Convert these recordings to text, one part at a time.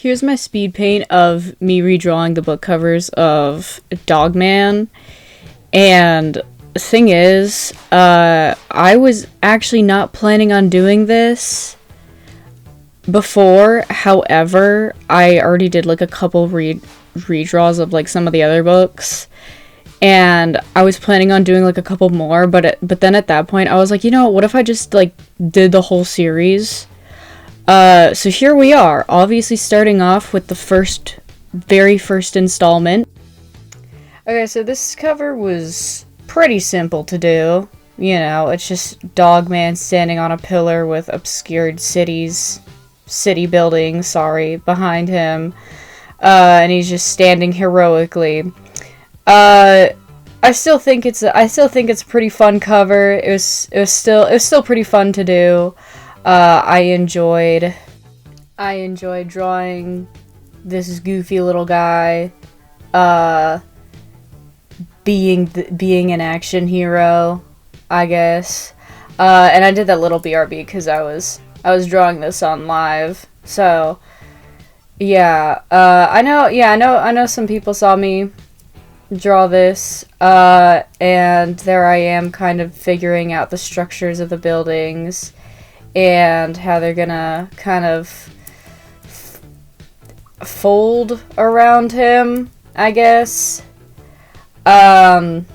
Here's my speed paint of me redrawing the book covers of Dogman. And the thing is, I was actually not planning on doing this before. However, I already did like a couple redraws of like some of the other books. And I was planning on doing like a couple more, but then at that point I was like, you know, what if I just like did the whole series? So here we are, obviously starting off with the very first installment. Okay, so this cover was pretty simple to do. You know, it's just Dogman standing on a pillar with obscured city buildings, behind him. And he's just standing heroically. I still think it's a pretty fun cover. It was still pretty fun to do. I enjoyed drawing this goofy little guy, being an action hero, I guess. And I did that little BRB because I was drawing this on live. So yeah, I know some people saw me draw this, and there I am kind of figuring out the structures of the buildings and how they're gonna kind of fold around him, I guess. I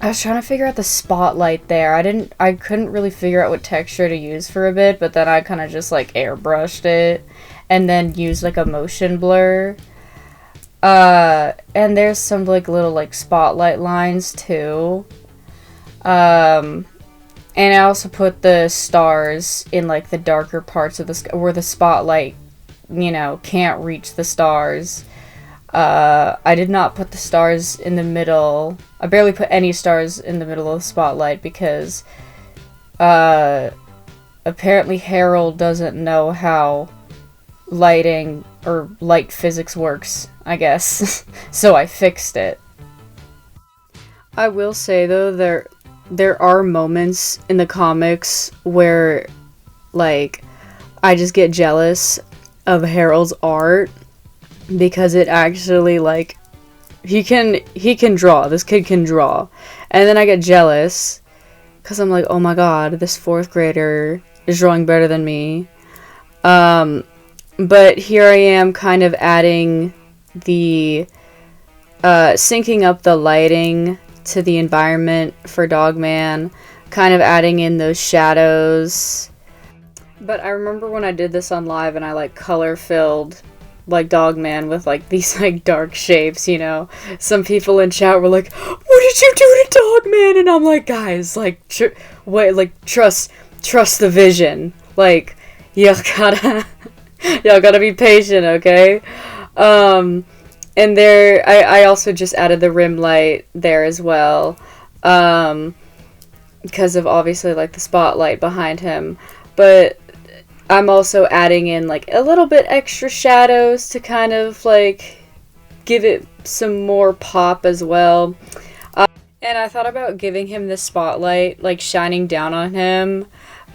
was trying to figure out the spotlight there. I couldn't really figure out what texture to use for a bit, but then I kind of just like airbrushed it and then used like a motion blur. And there's some like little like spotlight lines too. And I also put the stars in like the darker parts of the sky where the spotlight, you know, can't reach the stars. I did not put the stars in the middle. I barely put any stars in the middle of the spotlight because apparently Harold doesn't know how lighting or light physics works, I guess. So I fixed it. I will say though, there are moments in the comics where like I just get jealous of Harold's art because it actually like he can draw. This kid can draw. And then I get jealous because I'm like, oh my god, this 4th grader is drawing better than me. But here I am kind of adding the syncing up the lighting to the environment for Dogman, kind of adding in those shadows. But I remember when I did this on live and I like color filled like Dogman with like these like dark shapes, you know. Some people in chat were like, "What did you do to Dogman?" And I'm like, guys, like trust the vision. Like y'all gotta be patient, okay? And there, I also just added the rim light there as well, because of obviously like the spotlight behind him. But I'm also adding in like a little bit extra shadows to kind of like give it some more pop as well. And I thought about giving him the spotlight like shining down on him.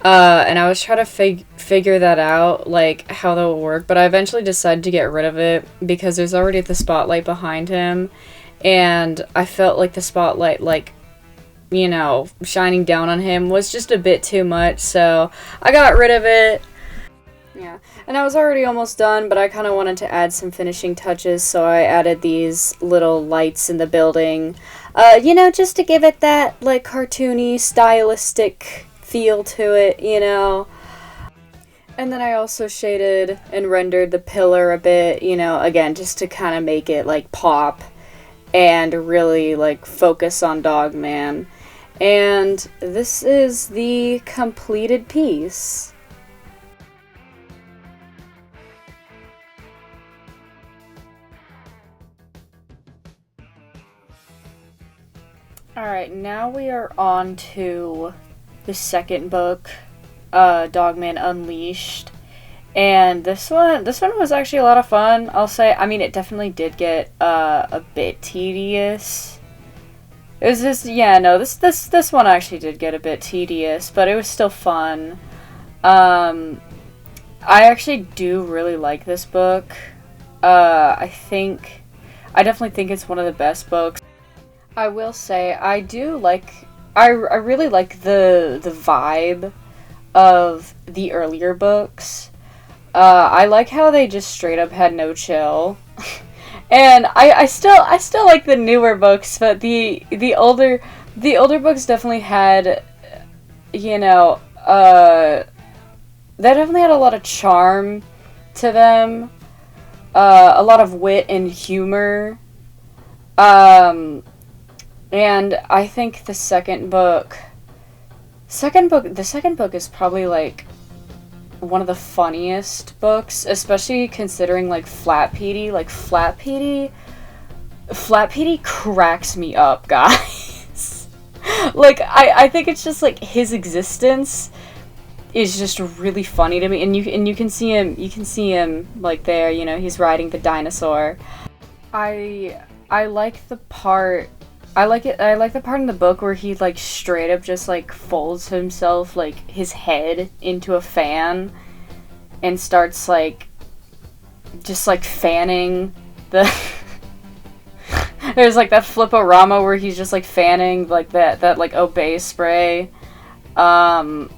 And I was trying to figure that out, like, how that would work, but I eventually decided to get rid of it, because there's already the spotlight behind him, and I felt like the spotlight, like, you know, shining down on him was just a bit too much, so I got rid of it. Yeah, and I was already almost done, but I kind of wanted to add some finishing touches, so I added these little lights in the building, you know, just to give it that, like, cartoony, stylistic feel to it, you know. And then I also shaded and rendered the pillar a bit, you know, again, just to kind of make it like pop and really like focus on Dogman. And this is the completed piece. Alright, now we are on to the second book, Dogman Unleashed, and this one was actually a lot of fun. I'll say, I mean, it definitely did get a bit tedious. It was just, yeah, no, this one actually did get a bit tedious, but it was still fun. I actually do really like this book. I definitely think it's one of the best books. I will say I do like I really like the vibe of the earlier books. I like how they just straight up had no chill. And I still like the newer books, but the older books definitely had, you know, they definitely had a lot of charm to them, a lot of wit and humor. Um, and I think the second book is probably like one of the funniest books, especially considering like Flat Petey cracks me up, guys. Like I think it's just like his existence is just really funny to me, and you can see him like there, you know, he's riding the dinosaur. I like the part I like the part in the book where he like straight up just like folds himself like his head into a fan and starts like just like fanning the there's like that fliporama where he's just like fanning like that like obey spray. I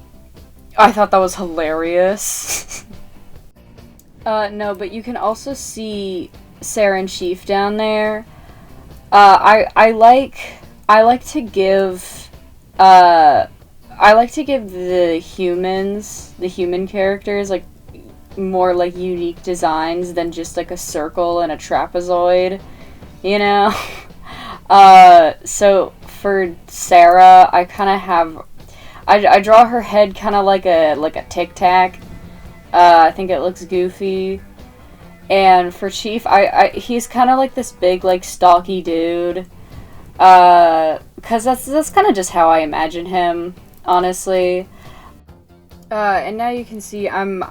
thought that was hilarious. No, but you can also see Sarah and Chief down there. I like to give the human characters like more like unique designs than just like a circle and a trapezoid, you know? So for Sarah, I kind of have I draw her head kind of like a Tic Tac. I think it looks goofy. And for Chief, he's kind of like this big, like, stocky dude. Cause that's kind of just how I imagine him, honestly. And now you can see I'm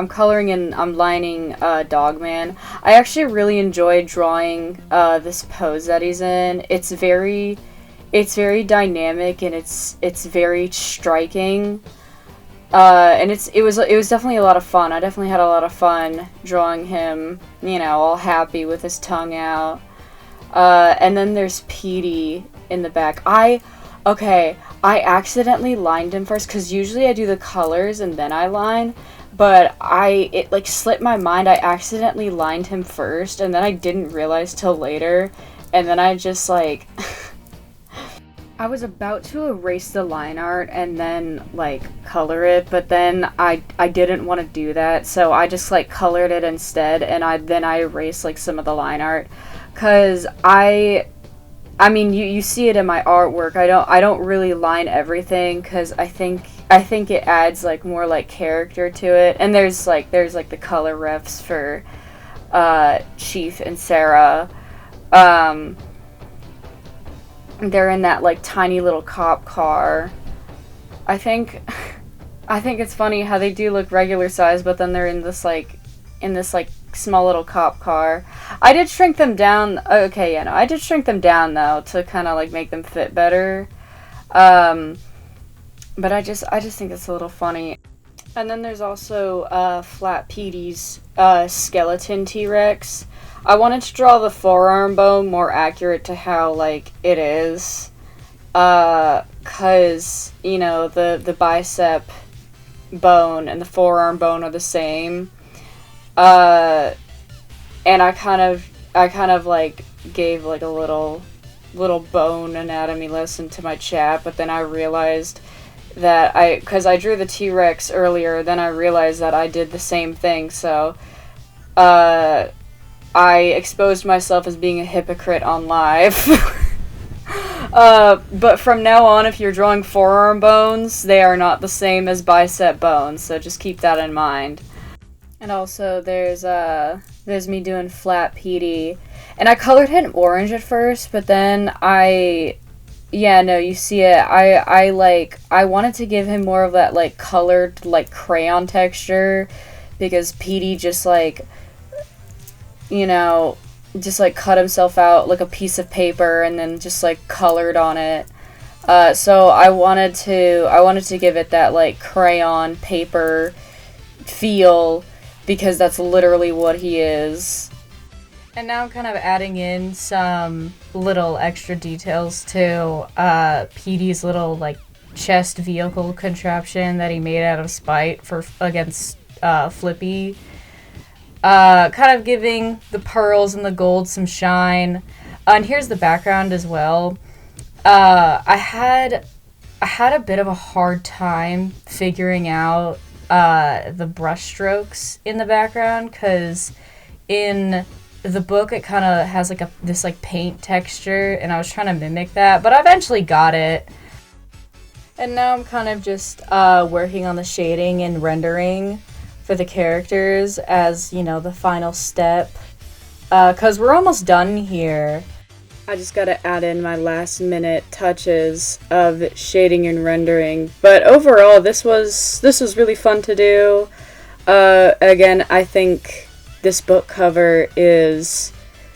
coloring and I'm lining Dogman. I actually really enjoyed drawing this pose that he's in. It's very dynamic and it's very striking. And it was definitely a lot of fun. I definitely had a lot of fun drawing him, you know, all happy with his tongue out. And then there's Petey in the back. I accidentally lined him first, because usually I do the colors and then I line, but it like slipped my mind. I accidentally lined him first, and then I didn't realize till later, and then I just like... I was about to erase the line art and then, like, color it, but then I didn't want to do that, so I just, like, colored it instead, and I erased, like, some of the line art, because I mean, you see it in my artwork. I don't really line everything, because I think it adds, like, more, like, character to it, and there's the color refs for, Chief and Sarah. They're in that, like, tiny little cop car. I think it's funny how they do look regular size, but then they're in this small little cop car. I did shrink them down. Okay, yeah, no, I did shrink them down though to kind of like make them fit better. But I just think it's a little funny. And then there's also Flat Petey's skeleton T-Rex. I wanted to draw the forearm bone more accurate to how, like, it is. 'Cause, you know, the bicep bone and the forearm bone are the same. And I kind of, like, gave, like, a little bone anatomy lesson to my chat, but then I realized that because I drew the T-Rex earlier, then I realized that I did the same thing, so, I exposed myself as being a hypocrite on live. But from now on, if you're drawing forearm bones, they are not the same as bicep bones, so just keep that in mind. And also, there's me doing Flat Petey. And I colored him orange at first, but then yeah, no, you see it. I wanted to give him more of that, like, colored, like, crayon texture, because Petey just, like, you know, just, like, cut himself out like a piece of paper and then just, like, colored on it. So I wanted to give it that, like, crayon paper, feel, because that's literally what he is. And now I'm kind of adding in some little extra details to Petey's little, like, chest vehicle contraption that he made out of spite against Flippy. Kind of giving the pearls and the gold some shine. And here's the background as well. I had a bit of a hard time figuring out the brush strokes in the background, because in the book it kind of has like this paint texture, and I was trying to mimic that, but I eventually got it. And now I'm kind of just working on the shading and rendering for the characters as, you know, the final step, because we're almost done here. I just gotta add in my last minute touches of shading and rendering. But overall, this was really fun to do. Again, I think this book cover is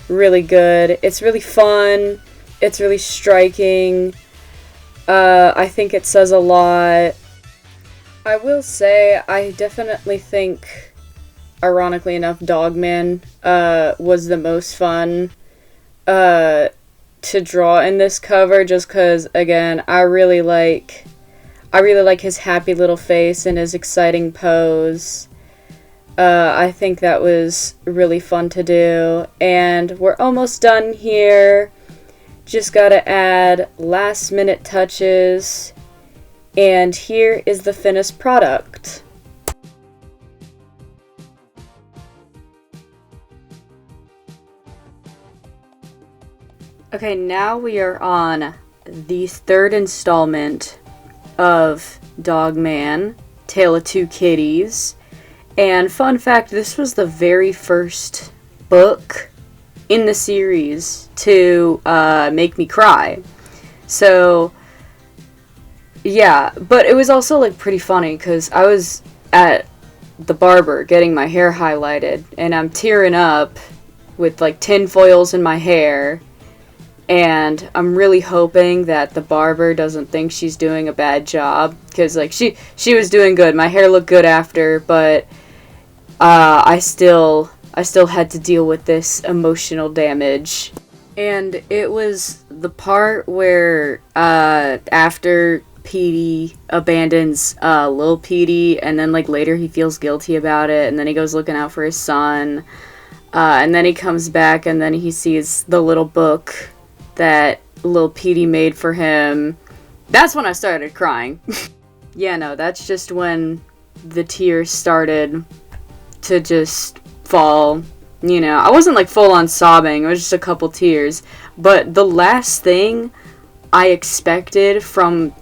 really good. It's really fun. It's really striking. I think it says a lot. I will say, I definitely think, ironically enough, Dogman was the most fun to draw in this cover, just because, again, I really like his happy little face and his exciting pose. I think that was really fun to do, and we're almost done here. Just gotta add last minute touches, and here is the finished product. Okay, now we are on the third installment of Dogman, Tale of Two Kitties. And fun fact, this was the very first book in the series to make me cry. So, yeah, but it was also like pretty funny, because I was at the barber getting my hair highlighted, and I'm tearing up with like tin foils in my hair. And I'm really hoping that the barber doesn't think she's doing a bad job, because like she was doing good. My hair looked good after, but I still had to deal with this emotional damage. And it was the part where after Petey abandons Lil Petey, and then like later he feels guilty about it, and then he goes looking out for his son, and then he comes back, and then he sees the little book that Lil Petey made for him. That's when I started crying. Yeah, no, that's just when the tears started to just fall. You know, I wasn't like full on sobbing, it was just a couple tears. But the last thing I expected from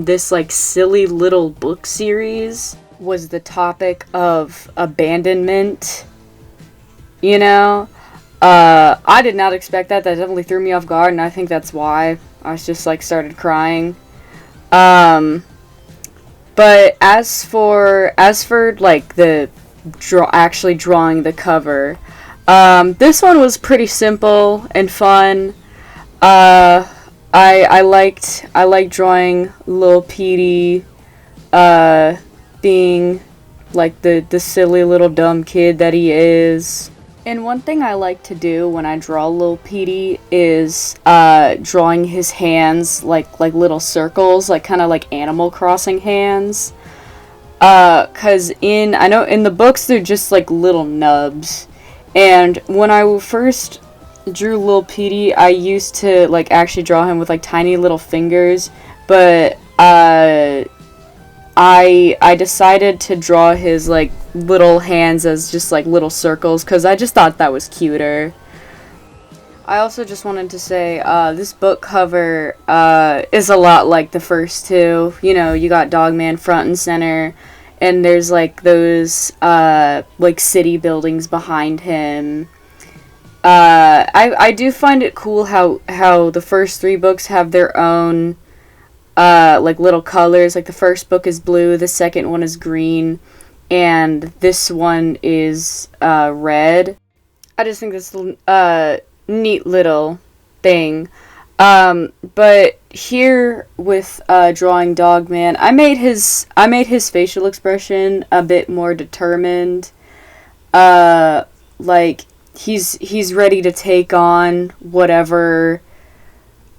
this like silly little book series was the topic of abandonment. You know? I did not expect that. That definitely threw me off guard, and I think that's why I just like started crying. But as for like the actually drawing the cover, this one was pretty simple and fun. I liked drawing Lil Petey being like the silly little dumb kid that he is. And one thing I like to do when I draw Lil Petey is drawing his hands like little circles, like kind of like Animal Crossing hands. Cause I know in the books they're just like little nubs. And when I first drew Lil Petey, I used to like actually draw him with like tiny little fingers, but I decided to draw his like little hands as just like little circles, because I just thought that was cuter. I also just wanted to say this book cover is a lot like the first two. You know, you got Dogman front and center, and there's like those like city buildings behind him. I do find it cool how the first three books have their own like little colors. Like the first book is blue, the second one is green, and this one is red. I just think this neat little thing. But here with drawing Dogman, I made his facial expression a bit more determined. Like he's ready to take on whatever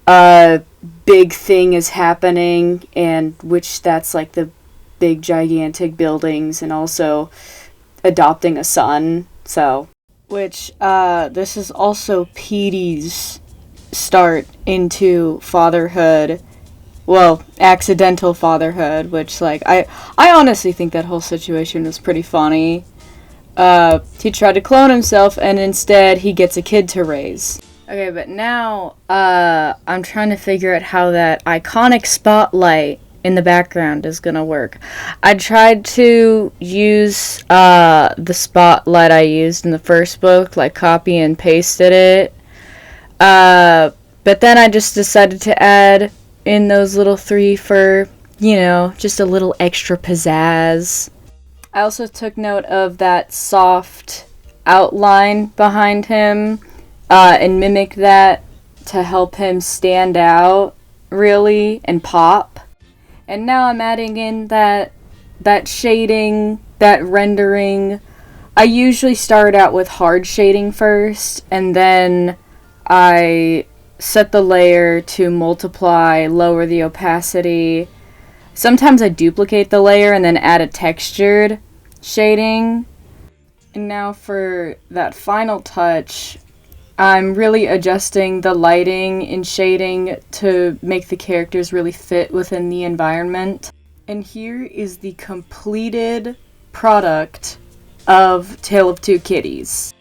big thing is happening, and which that's like the big gigantic buildings and also adopting a son. So, which this is also Petey's start into fatherhood. Well, accidental fatherhood, which like I honestly think that whole situation was pretty funny. He tried to clone himself and instead he gets a kid to raise. Okay, but now I'm trying to figure out how that iconic spotlight in the background is gonna work. I tried to use the spotlight I used in the first book, like copy and pasted it. But then I just decided to add in those little 3 for, you know, just a little extra pizzazz. I also took note of that soft outline behind him and mimicked that to help him stand out, really, and pop. And now I'm adding in that shading, that rendering. I usually start out with hard shading first, and then I set the layer to multiply, lower the opacity. Sometimes I duplicate the layer and then add a textured shading. And now for that final touch, I'm really adjusting the lighting and shading to make the characters really fit within the environment. And here is the completed product of Tale of Two Kitties.